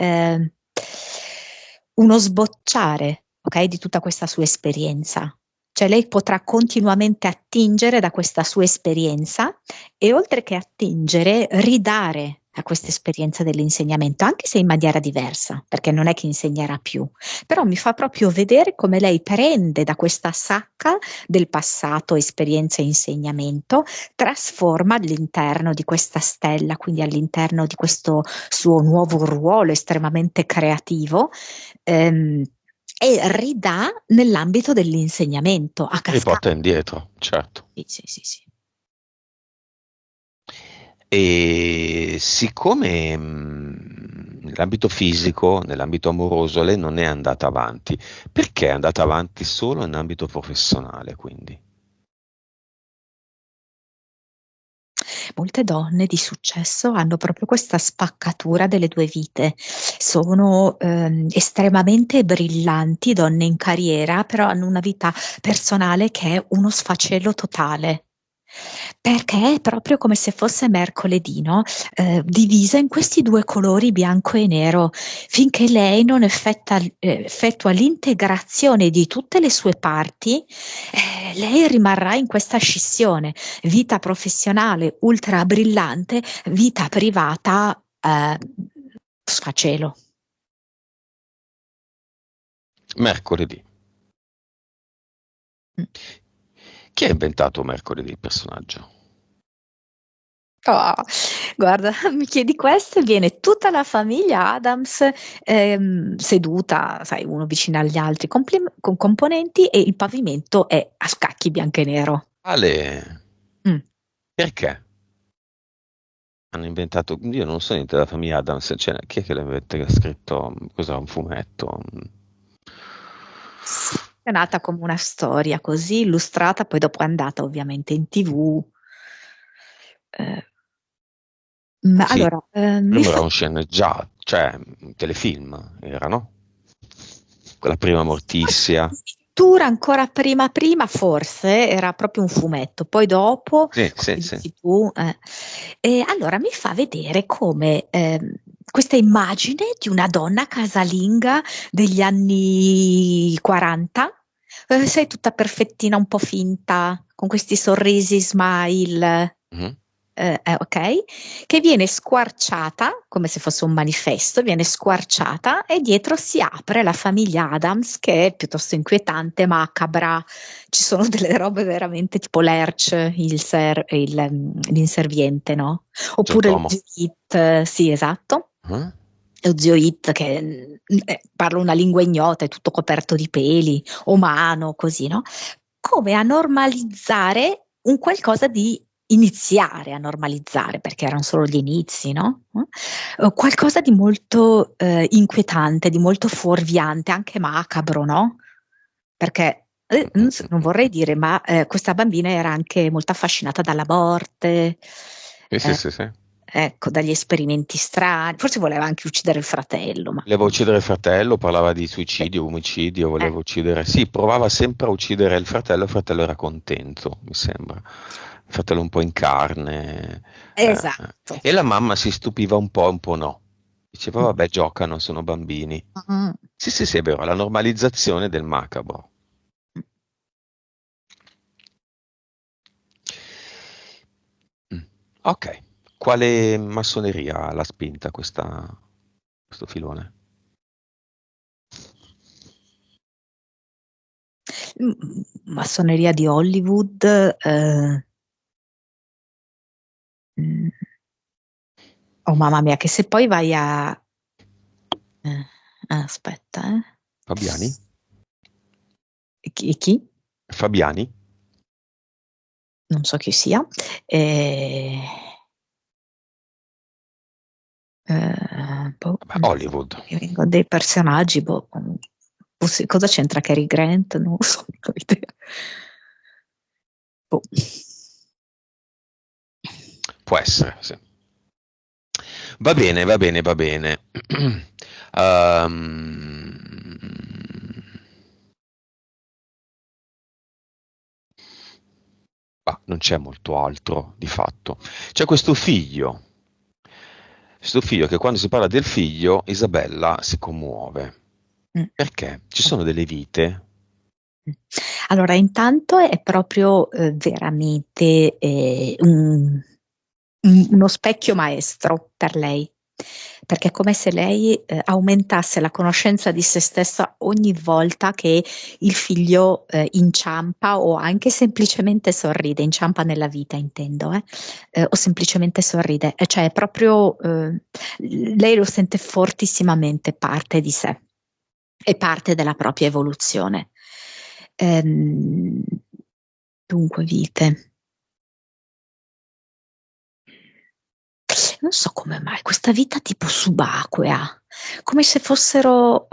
uno sbocciare, ok, di tutta questa sua esperienza. Cioè lei potrà continuamente attingere da questa sua esperienza e oltre che attingere, ridare a questa esperienza dell'insegnamento, anche se in maniera diversa, perché non è che insegnerà più, però mi fa proprio vedere come lei prende da questa sacca del passato, esperienza e insegnamento, trasforma all'interno di questa stella, quindi all'interno di questo suo nuovo ruolo estremamente creativo, ehm, e ridà nell'ambito dell'insegnamento a cascata. Riporta indietro, certo. Sì, sì, sì, sì. E siccome nell'ambito fisico, nell'ambito amoroso, lei non è andata avanti, perché è andata avanti solo in ambito professionale, quindi? Molte donne di successo hanno proprio questa spaccatura delle due vite. Sono estremamente brillanti, donne in carriera, però hanno una vita personale che è uno sfacelo totale. Perché è proprio come se fosse mercoledì, no? Divisa in questi due colori bianco e nero, finché lei non effettua l'integrazione di tutte le sue parti, lei rimarrà in questa scissione vita professionale ultra brillante, vita privata sfacelo. Mercoledì. Mm. Chi ha inventato mercoledì il personaggio? Oh, guarda, mi chiedi questo e viene tutta la famiglia Adams seduta, sai, uno vicino agli altri, con componenti e il pavimento è a scacchi bianco e nero. Ale, Mm. perché hanno inventato? Io non so niente della famiglia Adams, cioè, chi è che che ha scritto, cos'era, un fumetto? Sì, è nata come una storia così illustrata, poi dopo è andata ovviamente in TV. Eh, ma Sì, allora, mi prima fa era un sceneggiato, cioè un telefilm, era, no? Quella prima Morticia. addirittura ancora prima prima forse era proprio un fumetto, poi dopo, Sì, sì, come sì. dici tu, e allora mi fa vedere come questa immagine di una donna casalinga degli anni 40, sei tutta perfettina, un po' finta, con questi sorrisi, smile, Mhm. ok? Che viene squarciata, come se fosse un manifesto, viene squarciata e dietro si apre la famiglia Adams, che è piuttosto inquietante, macabra. Ci sono delle robe veramente tipo Lerch, l'inserviente, no? Oppure lo Giacomo. zio Hit, sì, esatto. Eh? Lo zio Hit che parla una lingua ignota, è tutto coperto di peli, umano, così, no? Come a normalizzare un qualcosa di iniziare a normalizzare, perché erano solo gli inizi, no? Qualcosa di molto inquietante, di molto fuorviante, anche macabro, no? Perché non vorrei dire, ma questa bambina era anche molto affascinata dalla morte. Sì, sì, eh, sì, sì. ecco, dagli esperimenti strani, forse voleva anche uccidere il fratello, ma Voleva uccidere il fratello, parlava di suicidio, omicidio, voleva uccidere. Sì, provava sempre a uccidere il fratello era contento, mi sembra. Il fratello un po' in carne. esatto. E la mamma si stupiva un po' no. Diceva, vabbè, giocano, sono bambini. Mm. Sì, sì, sì, è vero, la normalizzazione del macabro. Mm. Ok, quale massoneria l'ha spinta questo filone? Massoneria di Hollywood, mm, oh mamma mia, che se poi vai a... aspetta, Fabiani? Chi? Fabiani? Non so chi sia. Eh, Vabbè, Hollywood. mi vengono dei personaggi, cosa c'entra Cary Grant? Non lo so, non ho idea. Boh. Può essere, sì. Va bene, va bene, va bene. Ehm, ma non c'è molto altro di fatto. C'è questo figlio che quando si parla del figlio, Isabella si commuove. Mm. Perché? Ci sono delle vite. Allora, intanto è proprio veramente uno specchio maestro per lei, perché è come se lei aumentasse la conoscenza di se stessa ogni volta che il figlio inciampa o anche semplicemente sorride, inciampa nella vita, intendo, o semplicemente sorride, e cioè è proprio lei lo sente fortissimamente parte di sé e parte della propria evoluzione. Ehm, dunque, vite. Non so come mai, questa vita tipo subacquea, come se fossero...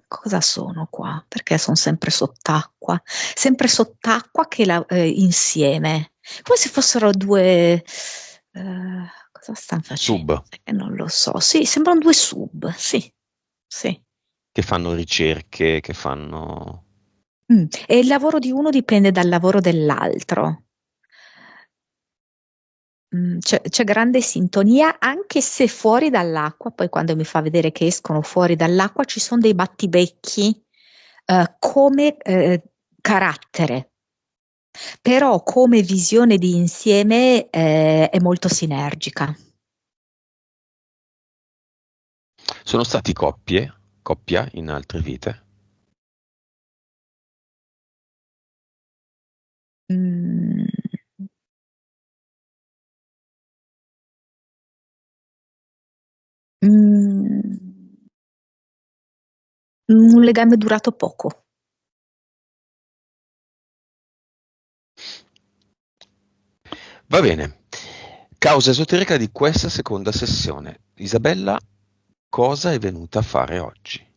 cosa sono qua? Perché sono sempre sott'acqua? Sempre sott'acqua che insieme, come se fossero due... cosa stanno facendo? Sub Non lo so. Sì, sembrano due sub, sì, sì. che fanno ricerche, che fanno... E il lavoro di uno dipende dal lavoro dell'altro. C'è grande sintonia, anche se fuori dall'acqua, poi quando mi fa vedere che escono fuori dall'acqua ci sono dei battibecchi come carattere, però come visione di insieme è molto sinergica. Sono stati coppia in altre vite. Mm, mm, un legame durato poco. Va bene. Causa esoterica di questa seconda sessione. Isabella, cosa è venuta a fare oggi?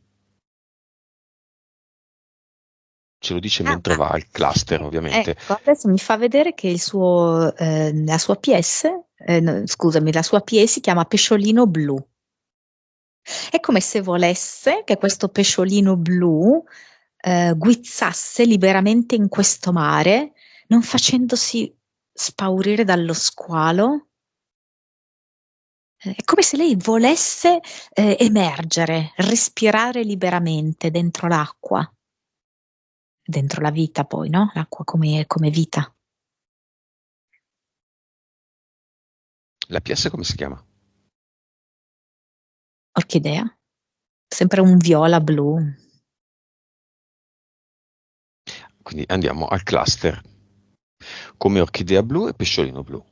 Ce lo dice Ah, mentre va al cluster, ovviamente. ecco, adesso mi fa vedere che la sua PS, no, scusami, la sua PE si chiama Pesciolino Blu. È come se volesse che questo pesciolino blu guizzasse liberamente in questo mare, non facendosi spaurire dallo squalo. È come se lei volesse emergere, respirare liberamente dentro l'acqua, dentro la vita poi, no? L'acqua come vita. La PS come si chiama? Orchidea, sempre un viola blu. Quindi andiamo al cluster. Come orchidea blu e pesciolino blu.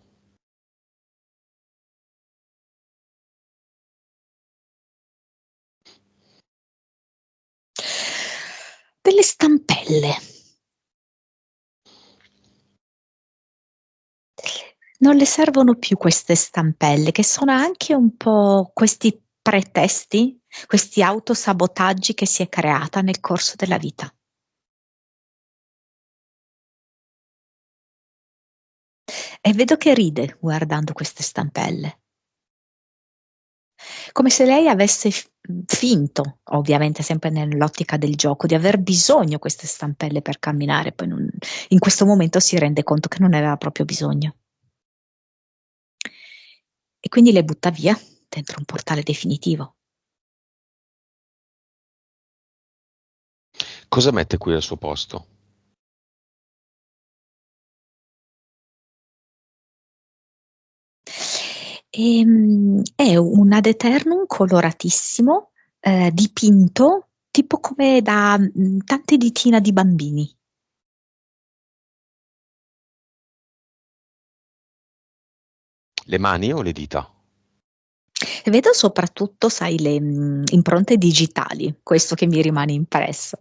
Delle stampelle. Non le servono più queste stampelle, che sono anche un po' questi pretesti, questi autosabotaggi che si è creata nel corso della vita. e vedo che ride guardando queste stampelle, come se lei avesse finto, ovviamente sempre nell'ottica del gioco, di aver bisogno queste stampelle per camminare, poi in questo momento si rende conto che non ne aveva proprio bisogno. E quindi le butta via dentro un portale definitivo. Cosa mette qui al suo posto? È un ad eternum coloratissimo, dipinto tipo come da tante ditina di bambini. Le mani o le dita? Vedo soprattutto, sai, le impronte digitali, questo che mi rimane impresso.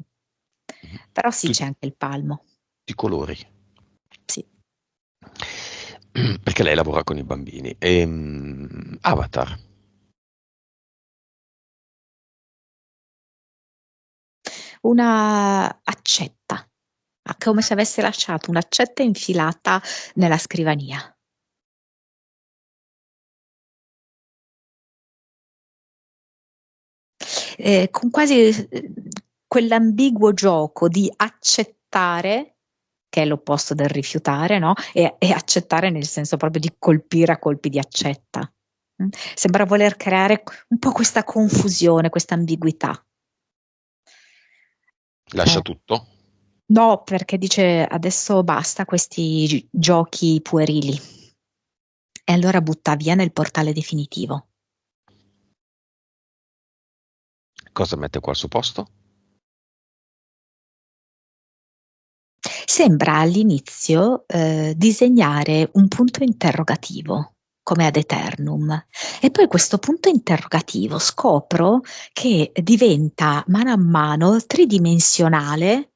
Mhm. Però sì, Tutti c'è anche il palmo. i colori. Sì. Perché lei lavora con i bambini. Avatar. Una accetta, come se avesse lasciato un'accetta infilata nella scrivania. Con quasi quell'ambiguo gioco di accettare, che è l'opposto del rifiutare, no? E accettare nel senso proprio di colpire a colpi di accetta. Sembra voler creare un po' questa confusione, questa ambiguità. Lascia tutto? No, perché dice adesso basta questi giochi puerili. E allora butta via nel portale definitivo. Cosa mette qua al suo posto? Sembra all'inizio disegnare un punto interrogativo come ad eternum, e poi questo punto interrogativo scopro che diventa mano a mano tridimensionale,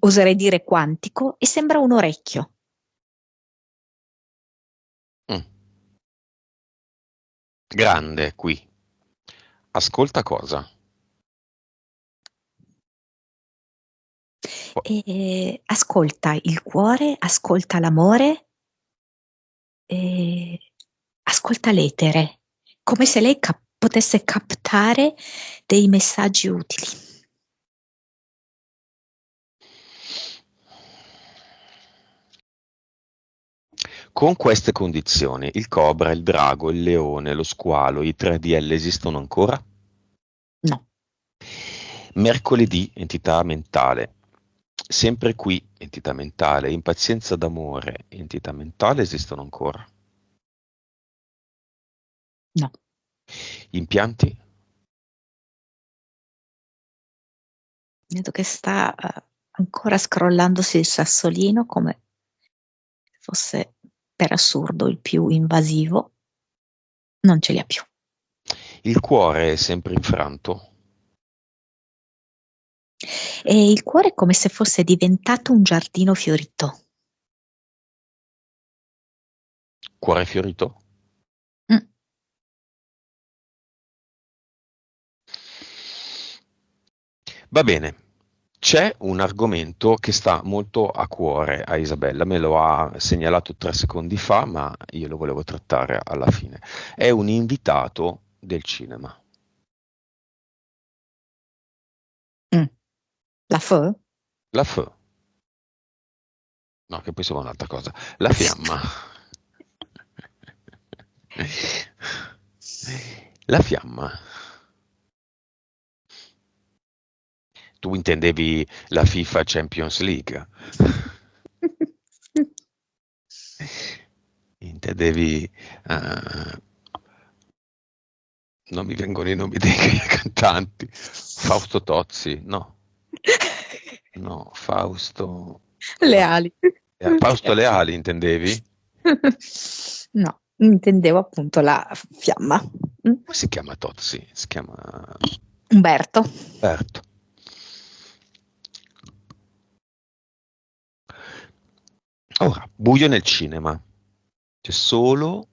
oserei dire quantico, e sembra un orecchio. Mm. Grande qui. Ascolta cosa? E ascolta il cuore, ascolta l'amore, e ascolta l'etere, come se lei potesse captare dei messaggi utili. Con queste condizioni, il cobra, il drago, il leone, lo squalo, i 3DL esistono ancora? No, Mercoledì, entità mentale. Sempre qui, entità mentale. Impazienza d'amore, entità mentale esistono ancora? no. Impianti? Vedo che sta ancora scrollandosi il sassolino come fosse per assurdo il più invasivo. Non ce li ha più. Il cuore è sempre infranto? E il cuore è come se fosse diventato un giardino fiorito. Cuore fiorito? Mm. Va bene. C'è un argomento che sta molto a cuore a Isabella, me lo ha segnalato 3 secondi fa, ma io lo volevo trattare alla fine. È un invitato del cinema. Mm. La feu? La F. No, che poi siamo un'altra cosa. La fiamma. La fiamma. Tu intendevi la FIFA Champions League? Intendevi... eh, non mi vengono i nomi dei cantanti. Fausto Tozzi? No, no, Fausto... Le No. ali. Fausto Leali intendevi? No, intendevo appunto la fiamma. Mm. Come si chiama Tozzi? Si chiama Umberto. Berto. Ora, buio nel cinema. C'è solo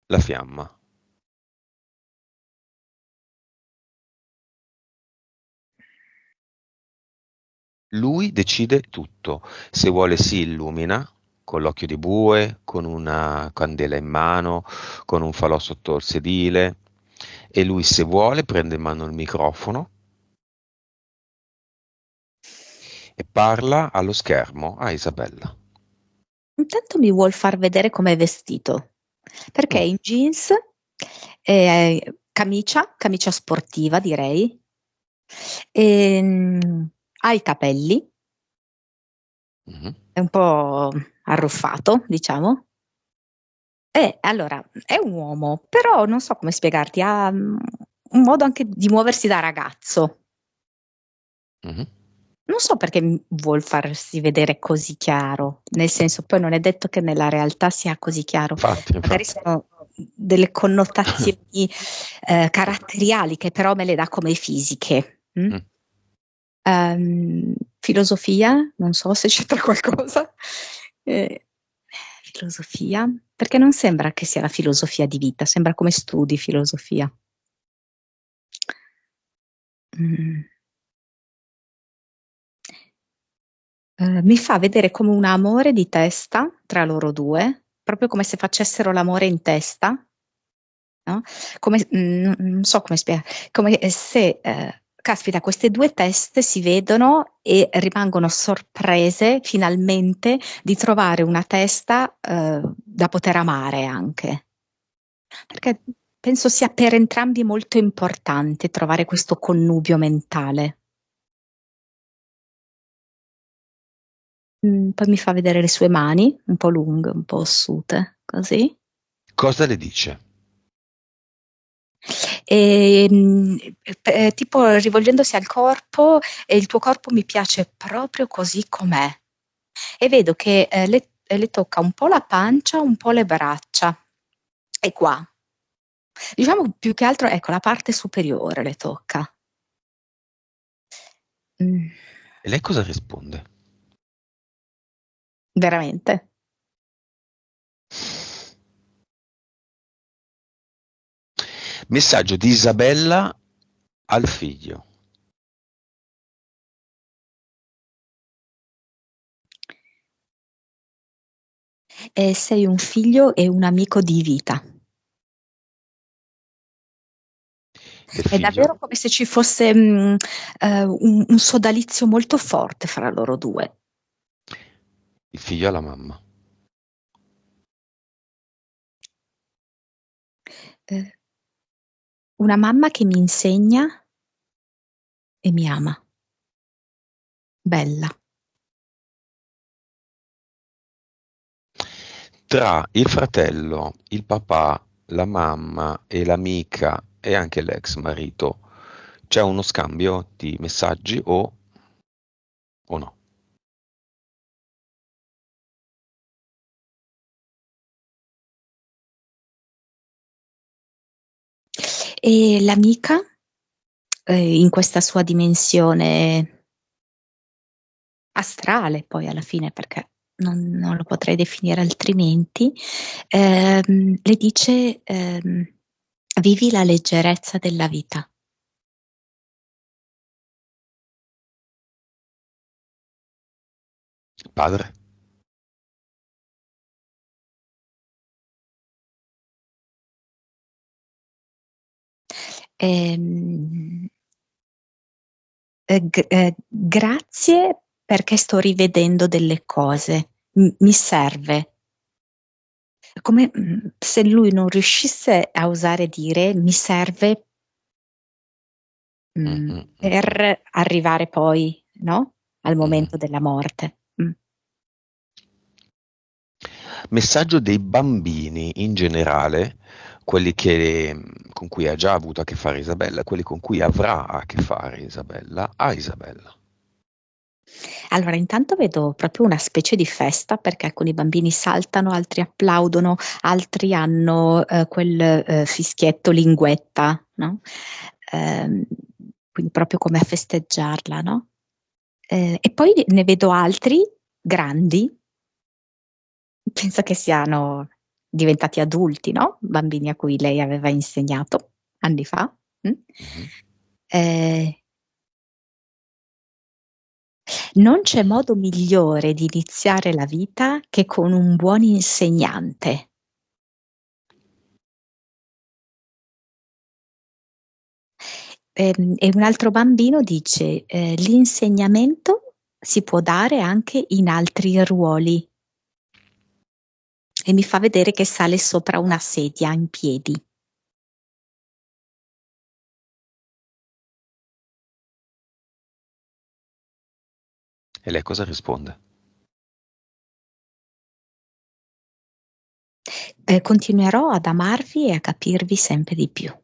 la fiamma. Lui decide tutto. Se vuole si illumina, con l'occhio di bue, con una candela in mano, con un falò sotto il sedile, e lui, se vuole, prende in mano il microfono e parla allo schermo a Isabella. Intanto mi vuol far vedere com'è vestito, perché è Mm, in jeans, camicia sportiva direi, ha i capelli, mhm. è un po' arruffato, diciamo. Allora, è un uomo, però non so come spiegarti, ha un modo anche di muoversi da ragazzo. Mhm. Non so perché vuol farsi vedere così chiaro, nel senso, poi non è detto che nella realtà sia così chiaro, Infatti, magari infatti. sono delle connotazioni caratteriali che però me le dà come fisiche. Mm? Mm. Filosofia, non so se c'entra qualcosa. Eh, filosofia, perché non sembra che sia la filosofia di vita, sembra come studi filosofia. Mm. Mi fa vedere come un amore di testa tra loro due, proprio come se facessero l'amore in testa, no? Come, non so come spiegare, come se, caspita, queste due teste si vedono e rimangono sorprese finalmente di trovare una testa, da poter amare anche. Perché penso sia per entrambi molto importante trovare questo connubio mentale. Poi mi fa vedere le sue mani, un po' lunghe, un po' ossute, così. Cosa le dice? E, tipo rivolgendosi al corpo, e il tuo corpo mi piace proprio così com'è. E vedo che le tocca un po' la pancia, un po' le braccia. E qua. Diciamo più che altro, ecco, la parte superiore le tocca. Mm, E lei cosa risponde? veramente. Messaggio di Isabella al figlio. Sei un figlio e un amico di vita. E il È figlio? davvero come se ci fosse un sodalizio molto forte fra loro due. Il figlio alla mamma. Eh, una mamma che mi insegna e mi ama. Bella. Tra il fratello, il papà, la mamma e l'amica e anche l'ex marito c'è uno scambio di messaggi o no? E l'amica, in questa sua dimensione astrale, poi alla fine, perché non lo potrei definire altrimenti, le dice, vivi la leggerezza della vita. Padre? Ehm, grazie perché sto rivedendo delle cose, mi serve. Come se lui non riuscisse a osare dire mi serve Mm, mm, mm, mm. per arrivare poi, no? Al Mhm. momento della morte. Messaggio dei bambini in generale, quelli con cui ha già avuto a che fare Isabella, quelli con cui avrà a che fare Isabella, a Isabella. Allora, intanto vedo proprio una specie di festa perché alcuni bambini saltano, altri applaudono, altri hanno quel fischietto linguetta, no? Ehm, quindi proprio come a festeggiarla, no? E poi ne vedo altri grandi, penso che siano diventati adulti, no? Bambini a cui lei aveva insegnato anni fa. Mm? Mhm. Eh, Non c'è modo migliore di iniziare la vita che con un buon insegnante. E un altro bambino dice, l'insegnamento si può dare anche in altri ruoli. E mi fa vedere che sale sopra una sedia in piedi. E lei cosa risponde? Continuerò ad amarvi e a capirvi sempre di più.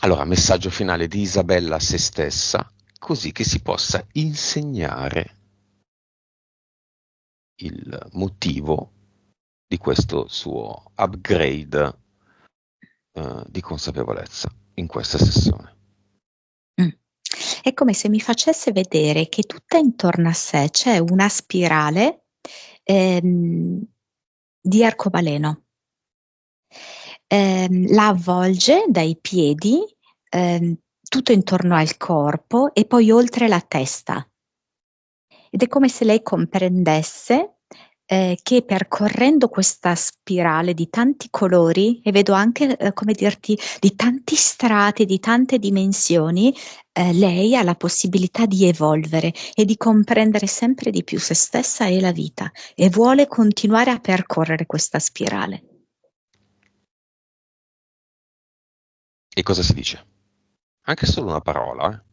Allora, messaggio finale di Isabella a se stessa, così che si possa insegnare il motivo di questo suo upgrade di consapevolezza in questa sessione. È come se mi facesse vedere che tutta intorno a sé c'è una spirale di arcobaleno. La avvolge dai piedi, tutto intorno al corpo e poi oltre la testa. Ed è come se lei comprendesse, che percorrendo questa spirale di tanti colori, e vedo anche, come dirti, di tanti strati, di tante dimensioni, lei ha la possibilità di evolvere e di comprendere sempre di più se stessa e la vita, e vuole continuare a percorrere questa spirale. E cosa si dice? Anche solo una parola, eh?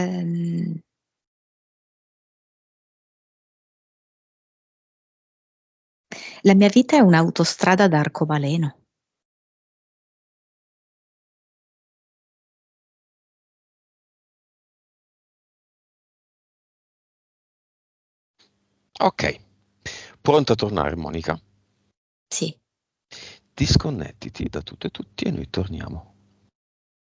Ehm La mia vita è un'autostrada ad arcobaleno. Ok, pronta a tornare, Monica? Sì. Disconnettiti da tutto e tutti e noi torniamo.